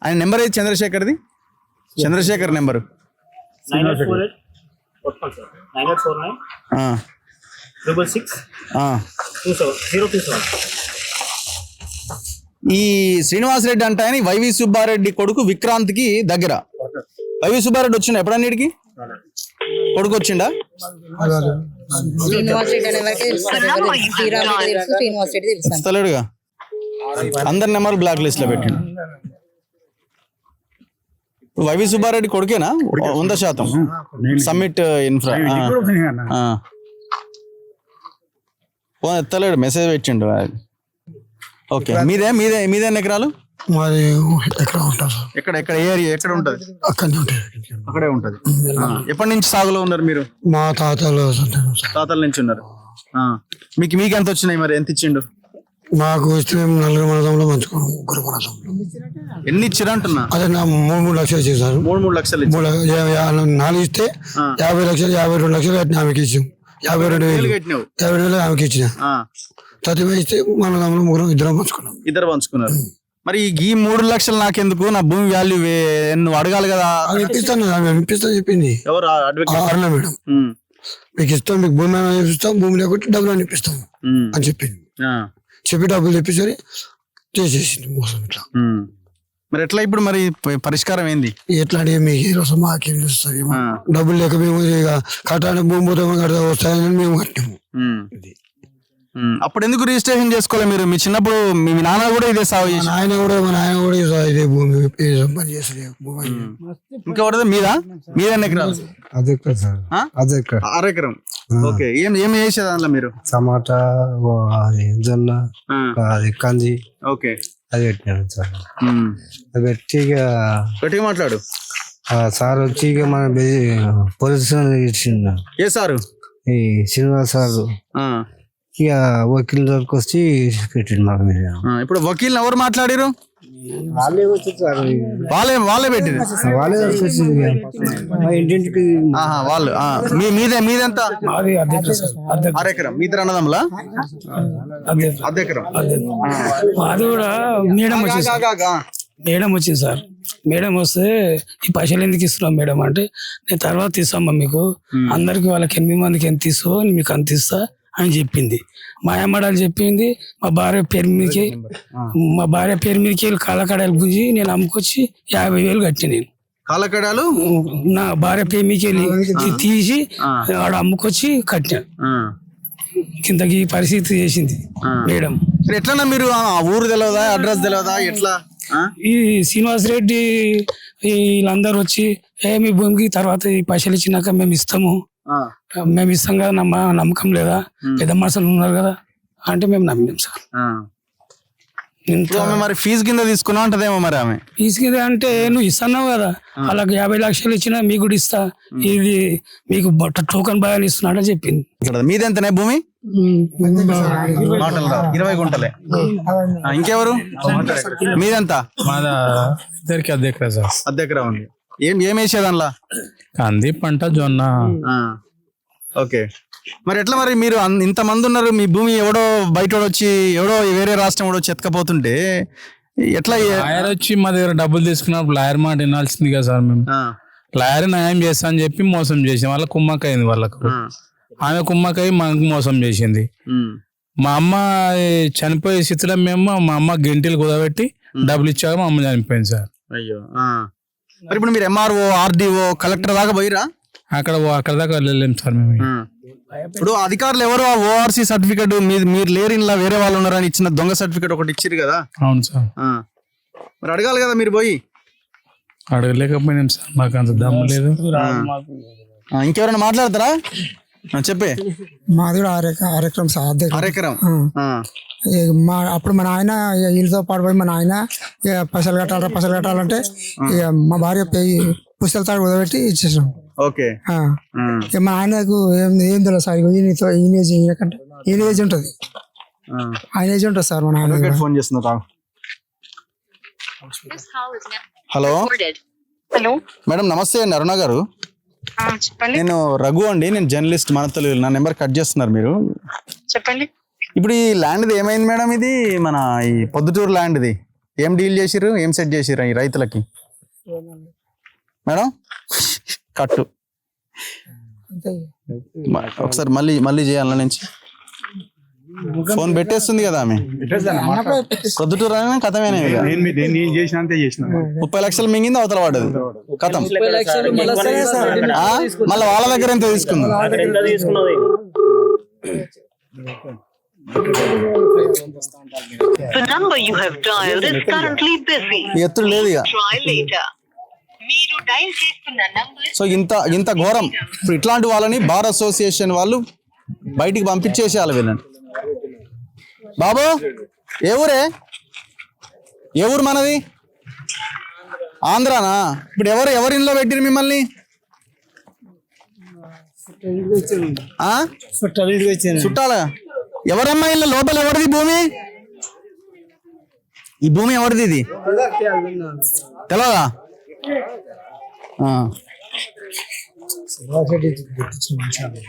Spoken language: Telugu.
ఆయన నెంబర్ ఏది చంద్రశేఖర్ది? చంద్రశేఖర్ నెంబరు 9848 ఈ శ్రీనివాసరెడ్డి అంటే ఆయన వైవి సుబ్బారెడ్డి కొడుకు విక్రాంత్కి దగ్గర. వైవి సుబ్బారెడ్డి వచ్చిండ ఎప్పుడన్నా ఇడికి? కొడుకు వచ్చిండా? వస్తలేడుగా, అందరి నెంబర్ బ్లాక్ లిస్ట్ లో పెట్టిండు. వైవి సుబ్బారెడ్డి కొడుకేనా? 100% సమ్మిట్ ఇన్ఫ్రా. ఫోన్ ఎత్తలేడు, మెసేజ్ పెట్టిండు. ఓకే, మీదే మీదే మీదే ఎకరాలు? మాది ఎకరా ఉంటారు. ఎక్కడ ఎక్కడ ఏరియా ఎక్కడ ఉంటది? అక్కడనే ఉంటాయి. అక్కడే ఉంటది. ఎప్పటి నుంచి సాగులో ఉన్నారు మీరు? మా తాతలు తాతల నుంచి ఉన్నారు. మీకు మీకు ఎంత వచ్చినాయి మరి? ఎంత ఇచ్చిండు? మాకు ఇస్తే మేము 4 మనదంలో పంచుకున్నాం. 3 మనదంలో ఎన్ని ఇచ్చారు అంటున్నా? అదే నా 3 లక్షలు చేశారు. 3 లక్షలు 4 ఇస్తే 50 లక్షలు 52 లక్షలు కట్టిన ఆమెకి ఇచ్చాం. 52,000 ఆమెకి ఇచ్చిన. 30 ఇస్తే మనదంలో 3 ఇద్దరం పంచుకున్నాం. ఇద్దరు పంచుకున్నారు. మరి ఈ 3 లక్షలు నాకెందుకు? నా భూమి వాల్యూ నువ్వు అడగాలి కదా. ఇప్పిస్తాను, ఇప్పిస్తా చెప్పింది. ఎవరు? అరుణ మేడం. మీకు ఇస్తాం, మీకు భూమి ఇస్తాం, భూమి లేకుంటే డబ్బులు అని ఇప్పిస్తాం అని చెప్పింది. చెప్పి డబ్బులు తెప్పించి చేసేసింది మోసం. ఇట్లా మరి ఎట్లా ఇప్పుడు మరి పరిష్కారం ఏంది? ఎట్లా అంటే మీకు ఈరోజు మాకేం చూస్తుంది. డబ్బులు లేక మేము ఇక కట్టాలని భూమి పోతామో కడతా వస్తాయని మేము కట్టాము. అప్పుడు ఎందుకు రిజిస్ట్రేషన్ చేసుకోవాలి మీరు? మీ చిన్నప్పుడు మీ నాన్న కూడా ఇదే సాగు చేసి? ఆయన కూడా మా నాయన కూడా ఇదే భూమి పని చేసే భూమి. ఇంకెవరిది? మీదా? మీదన్న ఎకరాలు? 6 ఎకరం. ఓకే, ఏం చేసేది అందులో మీరు? టమాటా, జొన్న, అది కంది. ఓకే, అది పెట్టినాడు సార్. అది పెట్టి గట్టిగా మాట్లాడు. సార్ వచ్చి ఇక మన పోలీసు ఇచ్చిండు. ఏ సారు? ఈ శ్రీనివాస్ సార్. ఇక వకీల్ దగ్గరకు వచ్చి పెట్టిండు మాకు. ఇప్పుడు వకీల్ ఎవరు మాట్లాడారు? వాళ్ళే వచ్చి సార్, వాళ్ళే పెట్టింది. వాళ్ళే ఇంటింటికి వాళ్ళు. మీదెంత? 6 ఎకరం. మీ ఇద్దరు అన్నదమ్ములా? అర్ధ ఎకరం. అది కూడా మేడం వచ్చింది సార్. మేడం వస్తే ఈ పైసలు ఎందుకు ఇస్తున్నాం మేడం అంటే, నేను తర్వాత ఇస్తామా మీకు, అందరికి వాళ్ళకి 8 మందికి ఎంత ఇస్తో మీకు అంత ఇస్తా అని చెప్పింది. మా అమ్మడాలు చెప్పింది. మా భార్య పేరు మీదకి వెళ్ళి కాలకడాలు గుంజి నేను అమ్ముకొచ్చి 50,000 కట్టి, నేను కాలకడాలు నా భార్య పేరు మీదకి వెళ్ళి తీసి ఆడ అమ్ముకొచ్చి కట్టాను. కిందకి పరిస్థితి చేసింది మేడం. ఎట్లా మీరు ఊరు తెలియదా, అడ్రస్ తెలియదా, ఎట్లా? ఈ శ్రీనివాసరెడ్డి వీళ్ళందరూ వచ్చి మీ భూమికి తర్వాత ఈ పైసలు ఇచ్చినాక మేము ఇస్తాం కదా, నమ్మకం లేదా, పెద్ద మనుషులు ఉన్నారు కదా అంటే మేము నమ్మినాం సార్. మరి ఫీజు కింద తీసుకున్నా ఉంటదేమో మరి ఆమె. ఫీజు కింద అంటే నువ్వు ఇస్తున్నావు కదా, అలాగే 50 లక్షలు ఇచ్చినా మీకు కూడా ఇస్తా, ఇది మీకు టోకన్ బాగా ఇస్తున్నా చెప్పింది. మీదెంతనే భూమి? 20 గుంటలే. ఇంకెవరు? మీదెంత? ఇద్దరికి 1/2 ఎకరా సార్. 1/2 ఎకరా ఉంది. ఏం వేసేది అందులో? కంది పంట, జొన్న. ఓకే, మరి ఎట్లా మరి మీరు ఇంతమంది ఉన్నారు, మీ భూమి ఎవడో బయట వచ్చి ఎవడో వేరే రాష్ట్రం ఎవడో చెతకపోతుంటే ఎట్లా? లాయర్ వచ్చి మా దగ్గర డబ్బులు తీసుకున్నప్పుడు లాయర్ మాట వినాల్సింది కదా సార్. మేము లాయర్ న్యాయం చేస్తా అని చెప్పి మోసం చేసాం. వాళ్ళ కుమ్మక్కయింది వాళ్ళకు. ఆమె కుమ్మక్కయి మనకు మోసం చేసింది. మా అమ్మ చనిపోయే స్థితిలో మేము మా అమ్మ గంటలు కుదబెట్టి డబ్బులు ఇచ్చాక మా అమ్మ చనిపోయింది సార్. అయ్యో. మరి ఇప్పుడు మీరు ఎంఆర్ఓ, ఆర్డీఓ, కలెక్టర్ దాకా పోయిరా? అక్కడ దాకా వెళ్ళలేము సార్ మేము. ఇప్పుడు అధికారులు ఎవరు ఓఆర్సీ సర్టిఫికేట్ మీరు లేరు, ఇలా వేరే వాళ్ళు ఉన్నారని ఇచ్చిన దొంగ సర్టిఫికేట్ ఒకటి ఇచ్చారు కదా? అవును సార్. మరి అడగాలి కదా మీరు పోయి. అడగలేకపోయినాం సార్, మాకు అంత దమ్ము లేదు. ఇంకెవరైనా మాట్లాడతారా? చెప్పే. మాది కూడా 6 ఎకరం సార్. 6 ఎకరం. అప్పుడు మా నాయన వీళ్ళతో పాటుపోయి మా నాయన పైసలు కట్టాలంటే మా భార్య పుస్తకాలు తాడు కుదబెట్టి ఇచ్చేసాం. ఓకే, మా ఆయనకు ఏం తెలియదు సార్. ఈయన ఏజ్ ఉంటుంది, ఆయన ఏజ్ ఉంటుంది సార్. మా నాయన ఫోన్ చేస్తున్నా. హలో మేడం, నమస్తే అండి. అరుణ గారు, నేను రఘు అండి, నేను జర్నలిస్ట్, మన తెలుగు. నా నెంబర్ కట్ చేస్తున్నారు మీరు. చెప్పండి. ఇప్పుడు ఈ ల్యాండ్ ఏమైంది మేడం? ఇది మన ఈ పొద్దుటూరు ల్యాండ్, ఇది ఏం డీల్ చేసిర్రు, ఏం సెట్ చేసిర్రు ఈ రైతులకి మేడం? కట్టు ఒకసారి మళ్ళీ చేయాల నుంచి ఫోన్ పెట్టేస్తుంది కదా ఆమె. పొద్దుటూరు కథమేనే ఇక. 30 లక్షలు మింగింది, అవతల పడ్డది కథం. మళ్ళీ వాళ్ళ దగ్గర ఎంత తీసుకుందాం? అక్కడ ఎంత తీసుకున్నది? The number you have dialed is currently busy. ఎత్తుడు లేదు ఇక. Try later. మీరు డయల్ చేస్తున్న నంబర్ సో ఇంత ఘోరం. ఇప్పుడు ఇట్లాంటి వాళ్ళని బార్ అసోసియేషన్ వాళ్ళు బయటికి పంపించేసేయాలి వీళ్ళని. బాబు ఏ ఊరే? ఏ ఊరు మనది? ఆంధ్రానా? ఇప్పుడు ఎవరి ఇంట్లో పెట్టిరు మిమ్మల్ని? చుట్టాల ఎవరమ్మా ఇల్లు? లోపల ఎవరిది భూమి? ఈ భూమి ఎవరిది? ఇది తెలవదా?